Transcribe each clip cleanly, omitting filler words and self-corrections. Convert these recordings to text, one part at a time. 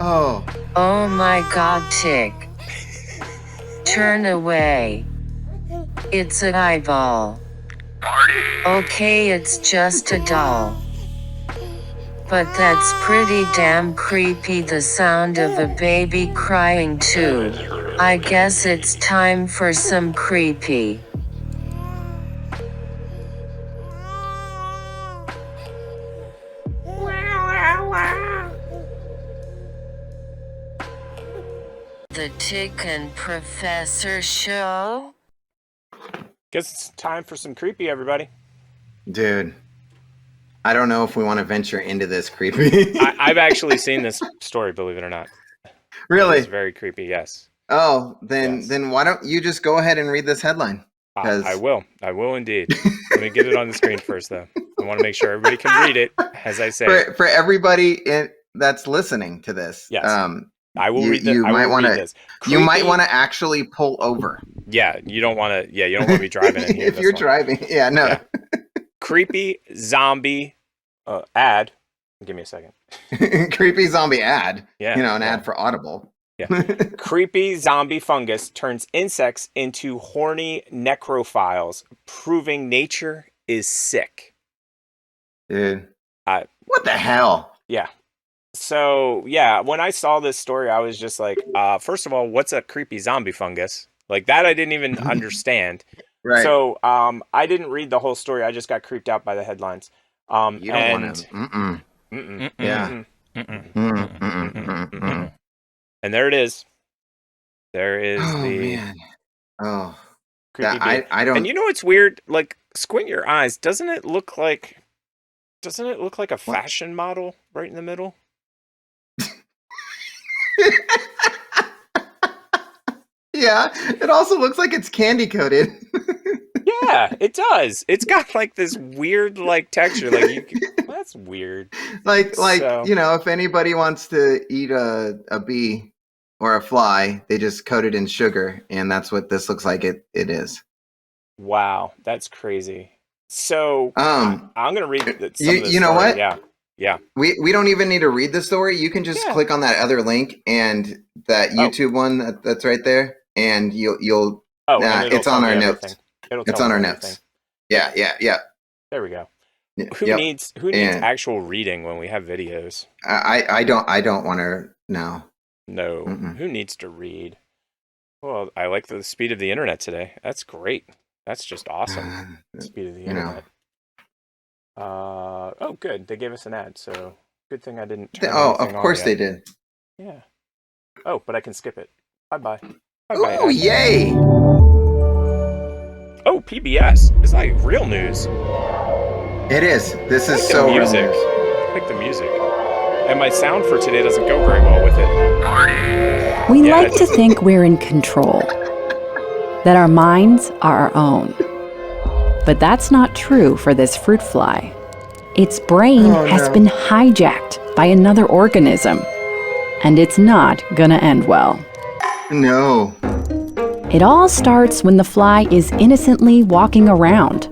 Oh. Oh my god, tick. Turn away. It's an eyeball. Okay, it's just a doll. But that's pretty damn creepy, the sound of a baby crying too. I guess it's time for some creepy. The Tick and Professor Show? Guess it's time for some creepy, everybody. Dude, I don't know if we want to venture into this creepy. I've actually seen this story, believe it or not. Really? It's very creepy, yes. Oh, then why don't you just go ahead and read this headline? I will indeed. Let me get it on the screen first, though. I want to make sure everybody can read it, as I say. For everybody that's listening to this, yes. I will read this. You might want to actually pull over. Yeah, you don't want to. Yeah, you don't want to be driving in here. If you're driving, no. Yeah. Creepy zombie ad. Give me a second. Creepy zombie ad. Yeah, an ad for Audible. Yeah. Creepy zombie fungus turns insects into horny necrophiles, proving nature is sick. Dude. What the hell? Yeah. So, yeah, when I saw this story, I was just like, first of all, what's a creepy zombie fungus? Like, that I didn't even understand. Right. So, I didn't read the whole story. I just got creeped out by the headlines. You don't want to. Yeah. And there it is. There is man. Oh. creepy I don't. And you know what's weird? Like, squint your eyes. Doesn't it look like a fashion model right in the middle? Yeah, it also looks like it's candy coated. Yeah, it does. It's got like this weird like texture. Like that's weird. Like if anybody wants to eat a bee or a fly, they just coat it in sugar, and that's what this looks like. It is. Wow, that's crazy. So I'm gonna read some of this you know story. what? Yeah. We don't even need to read the story. You can just click on that other link and that YouTube one that's right there, and you'll. It's on our notes. It's on our notes. Yeah. There we go. Who needs actual reading when we have videos? I don't want to. No. Who needs to read? Well, I like the speed of the internet today. That's great. That's just awesome. The speed of the internet. Oh, good. They gave us an ad, so good thing I didn't turn of course they did. Yeah. Oh, but I can skip it. Bye-bye. Oh, yay! Oh, PBS. It's like real news. It is. This is so music. Pick the music. And my sound for today doesn't go very well with it. We like to think we're in control, that our minds are our own. But that's not true for this fruit fly. Its brain has been hijacked by another organism, and it's not gonna end well. No. It all starts when the fly is innocently walking around,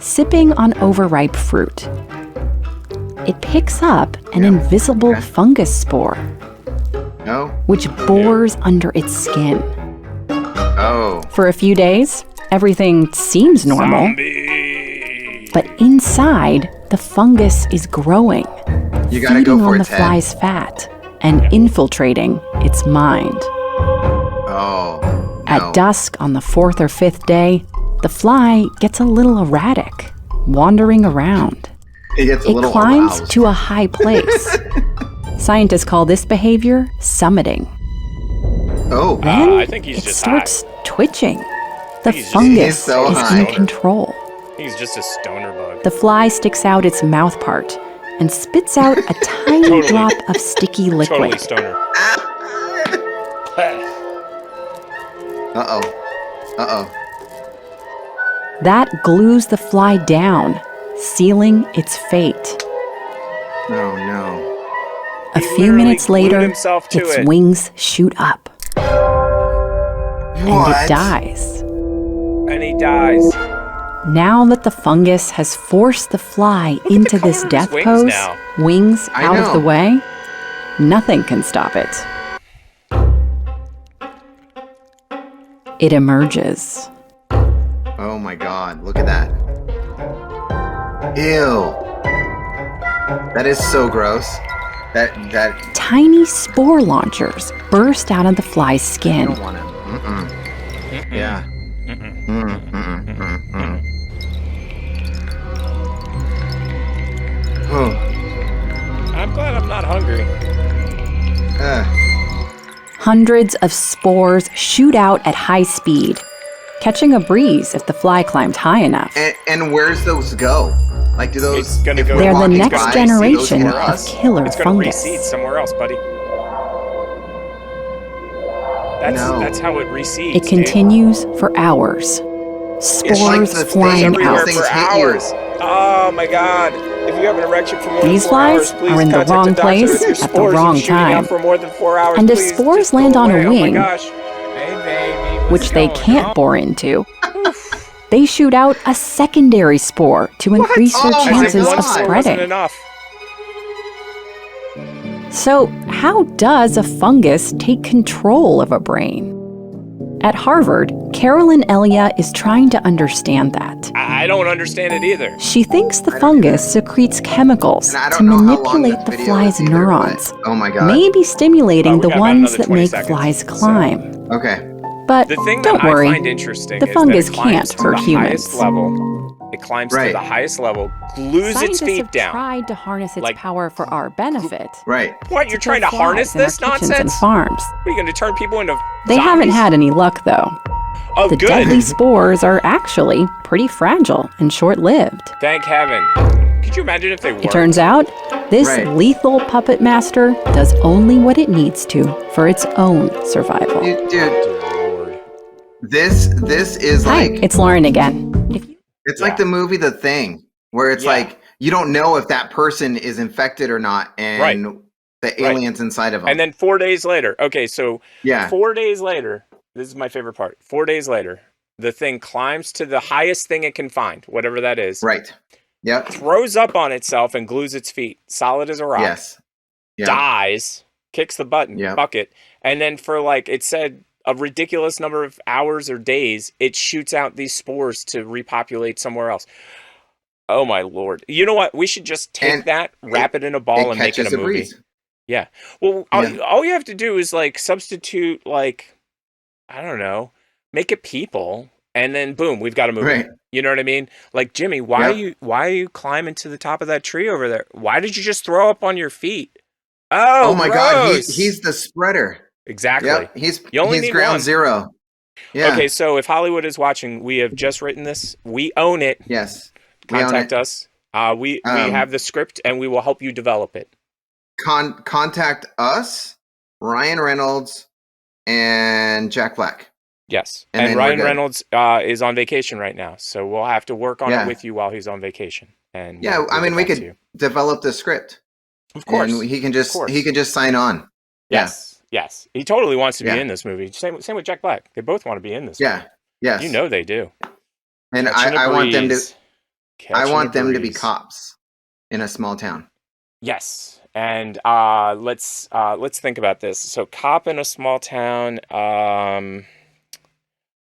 sipping on overripe fruit. It picks up an invisible fungus spore, which bores under its skin. For a few days, everything seems normal. Zombie. But inside, the fungus is growing, feeding on the fly's fat and infiltrating its mind. At dusk on the 4th or 5th day, the fly gets a little erratic, wandering around. It climbs aroused. to a high place. Scientists call this behavior summiting. Then I think he's it just starts twitching. The He's fungus so is high. in control. He's just a stoner bug. The fly sticks out its mouth part and spits out a tiny drop of sticky liquid. Totally stoner. Uh-oh. That glues the fly down, sealing its fate. Oh, no. A few minutes later, himself to its it. wings shoot up. And it dies. And he dies. Now that the fungus has forced the fly into this color of death his wings pose, now? wings I out of know. the way, Nothing can stop it. It emerges. Oh my God, look at that. Ew. That is so gross. That Tiny spore launchers burst out of the fly's I skin. don't want to. Yeah. Oh. I'm glad I'm not hungry. Hundreds of spores shoot out at high speed, catching a breeze if the fly climbed high enough. And where's those go? Like, do those? It's gonna go. They're the walking next by, generation see those of us? killer It's gonna fungus. reseed somewhere else, buddy. That's how it reseeds. It continues for hours. Spores like the flying thing everywhere out. things for hit you. hours. Oh my God! If you have an erection for more These than 4 hours, flies please are in the contact wrong a doctor place with your at the spores wrong shooting out time. for more than 4 hours. And if please, spores just go land on a away. wing, oh my gosh. Hey baby, what's which they going can't on? bore into, they shoot out a secondary spore to increase their Oh my chances God. of One spore wasn't spreading. enough. So, how does a fungus take control of a brain? At Harvard, Carolyn Elia is trying to understand that. I don't understand it either. She thinks the fungus secretes chemicals And I to don't know how long manipulate this the video fly's is either, neurons, but- oh my God. maybe stimulating we the got about ones another that 20 make seconds, flies so- climb. Okay. But The thing don't that worry, I find interesting the is fungus that it climbs can't to hurt the humans. highest level. It climbs to Right. the highest level, glues its Scientists feet have down. tried to harness its Like, power for our benefit. Right. What, you're kill trying to flies harness in our this kitchens nonsense? and farms. What, are you going to turn people into They haven't zombies? had any luck, though. Oh, The good. deadly spores are actually pretty fragile and short-lived. Thank heaven. Could you imagine if they worked? It turns out, this Right. lethal puppet master does only what it needs to for its own survival. Dude, Dear Lord. this is Hi, like it's Lauren again. it's Yeah. like the movie The Thing, where it's Yeah. like you don't know if that person is infected or not, and Right. the aliens inside of them. And then 4 days later, okay, so yeah, 4 days later, this is my favorite part. 4 days later, the thing climbs to the highest thing it can find, whatever that is, right. Yep. throws up on itself and glues its feet, solid as a rock, Yes. Yeah. dies, kicks the button, Yep. bucket, and then for like, it said a ridiculous number of hours or days, it shoots out these spores to repopulate somewhere else. Oh my Lord. You know what? We should just take And that, wrap it in a ball, and make it catches a a movie. breeze. Yeah. Well, Yeah. all you have to do is like substitute, like, I don't know, make it people, and then boom, we've got a movie. Right. You know what I mean? Like, Jimmy, why Yep. are you climbing to the top of that tree over there? Why did you just throw up on your feet? Oh, Oh my God, gross. he's the spreader. exactly. Yep. He's You only need ground one. zero. Yeah. Okay, so if Hollywood is watching, we have just written this. We own it. Yes. We own Contact it. us. We have the script, and we will help you develop it. Contact us, Ryan Reynolds, and Jack Black. Yes, And and then we're Ryan good. Reynolds is on vacation right now, so we'll have to work on Yeah. it with you while he's on vacation. And Yeah, we'll I mean, get we back to could you. develop the script. Of course, And he can just course. sign on. yes, yes, he totally wants to Yeah. be in this movie. Same with Jack Black. They both want to be in this. Yeah. movie. Yes. You know they do. And Catching a I want them to breeze. Catching a to be breeze. cops in a small town. Yes, and let's think about this. So, cop in a small town.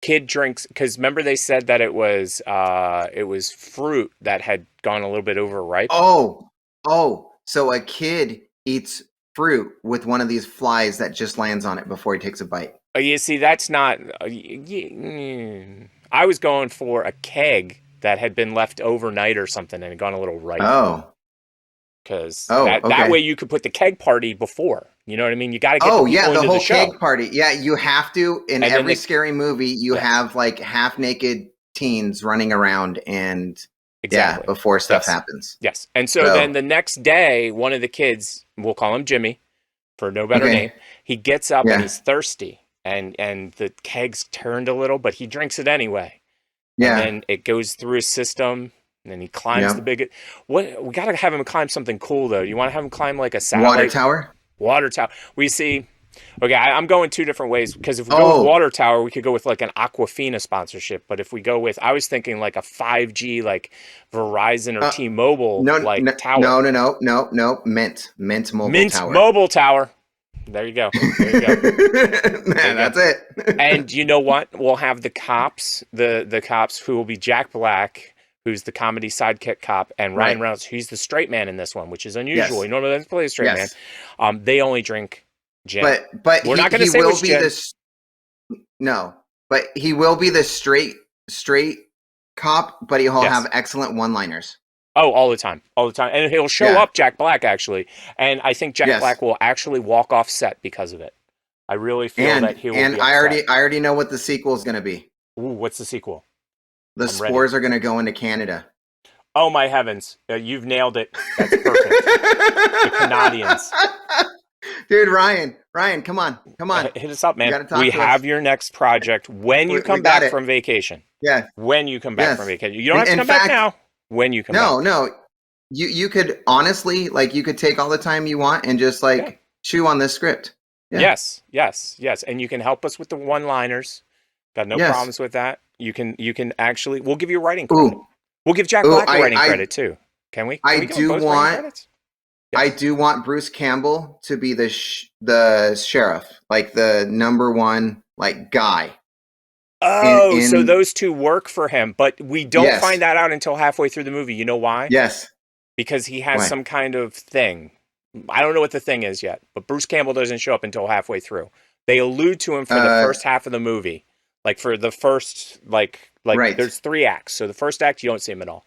Kid drinks, because remember they said that it was fruit that had gone a little bit overripe. Oh, so a kid eats fruit with one of these flies that just lands on it before he takes a bite. You see, that's not. I was going for a keg that had been left overnight or something and had gone a little ripe. Oh. Because okay. that way you could put the keg party before. You know what I mean? You got to get Oh the yeah, people the into whole the show. keg party. Yeah, you have to in And then every they- scary movie. You Yes. have like half naked teens running around and Exactly. yeah, before stuff Yes. happens. Yes. And so then the next day, one of the kids, we'll call him Jimmy, for no better Okay. name, he gets up Yeah. and he's thirsty, and the keg's turned a little, but he drinks it anyway. Yeah. And then it goes through his system, and then he climbs Yeah. the big. What we got to have him climb something cool though. You want to have him climb like a satellite Water tower. water tower. We see Okay, I'm going two different ways because if we go with water tower, we could go with like an Aquafina sponsorship. But if we go with, I was thinking like a 5G, like Verizon or T-Mobile, tower. No. Mint Mobile Tower. Mint Mobile Tower. There you go. Man, that's it. And you know what? We'll have the cops, the cops who will be Jack Black, who's the comedy sidekick cop, and Ryan Reynolds, he's the straight man in this one, which is unusual. He normally doesn't play a straight man. They only drink gin. But we're not going to say which gin. No, but he will be the straight cop, but he'll have excellent one-liners. Oh, all the time. And he'll show up, Jack Black, actually. And I think Jack Black will actually walk off set because of it. I really feel that he will be upset. I already know what the sequel is going to be. Ooh, what's the sequel? The spores are going to go into Canada. Oh, my heavens. You've nailed it. That's perfect. The Canadians. Dude, Ryan, come on. Hit us up, man. We have your next project when you come back from vacation. Yeah. When you come back from vacation. You don't have to come back now. When you come back. No. You could honestly, like, you could take all the time you want and just chew on this script. Yeah. Yes. And you can help us with the one-liners. Got no problems with that. You can actually, we'll give you writing credit. We'll give Jack Black writing credit too. Can we? I do want Bruce Campbell to be the sheriff, like the number one guy. Oh, so those two work for him, but we don't find that out until halfway through the movie. You know why? Yes. Because he has some kind of thing. I don't know what the thing is yet, but Bruce Campbell doesn't show up until halfway through. They allude to him for the first half of the movie. Like for the first, there's 3 acts. So the first act, you don't see him at all.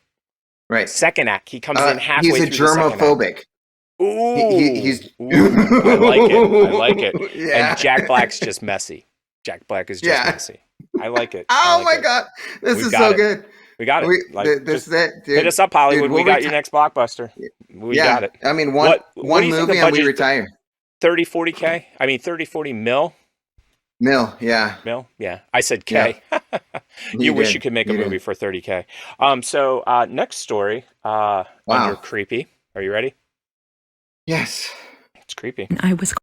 Right. Second act, he comes in halfway through. He's a germophobic. Ooh, I like it. Yeah. And Jack Black's just messy. Jack Black is just messy. I like it. Oh my God. This is so good. We got it. This is it, dude. Hit us up, Hollywood. Dude, we got your next blockbuster. We got it. I mean, one movie and we retire. 30, 40K? I mean, 30, 40 mil? Mil, yeah. Mil? Yeah. I said K. Yeah. you wish you could make a movie for 30K. So next story, under creepy. Are you ready? Yes. It's creepy. I was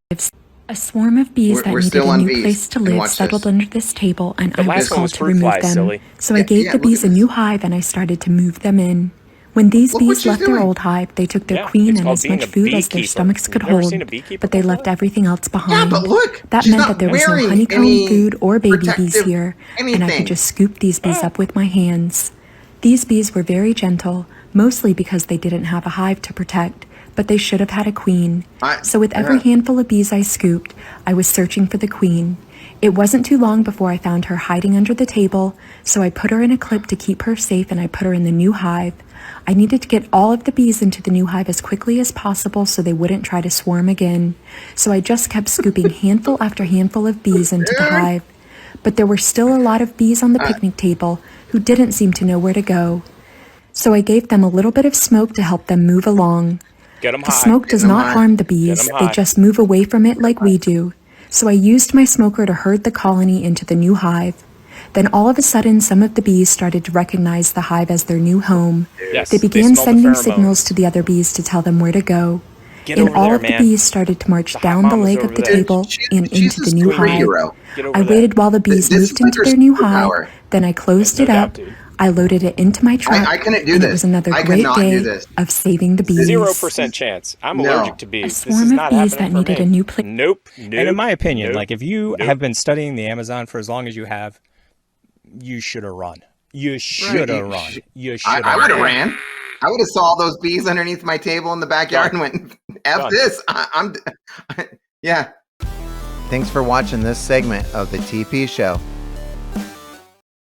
a swarm of bees that needed a new place to live settled under this table, and I was called to remove them. So I gave the bees a new hive, and I started to move them in. When these bees left their old hive, they took their queen and as much food as their stomachs could hold, but they left everything else behind. Yeah, but look, that meant that there was no honeycomb food or baby bees here, and I could just scoop these bees up with my hands. These bees were very gentle, mostly because they didn't have a hive to protect, but they should have had a queen. So with every handful of bees I scooped, I was searching for the queen. It wasn't too long before I found her hiding under the table, so I put her in a clip to keep her safe, and I put her in the new hive. I needed to get all of the bees into the new hive as quickly as possible so they wouldn't try to swarm again. So I just kept scooping handful after handful of bees into the hive. But there were still a lot of bees on the picnic table who didn't seem to know where to go. So I gave them a little bit of smoke to help them move along. The smoke does not harm the bees, they just move away from it like we do. So I used my smoker to herd the colony into the new hive. Then all of a sudden, some of the bees started to recognize the hive as their new home. They began sending signals to the other bees to tell them where to go. And all of the bees started to march down the leg of the table and into the new hive. I waited while the bees moved into their new hive, then I closed it up. I loaded it into my truck, I couldn't do and this. It was another great day of saving the bees. 0% chance. I'm allergic to bees. A swarm of bees that needed a new place. Nope. And in my opinion, like if you have been studying the Amazon for as long as you have, you should have run. You should have run. You should have I would have ran. I would have saw all those bees underneath my table in the backyard and went, F this. Yeah. Thanks for watching this segment of the TP Show.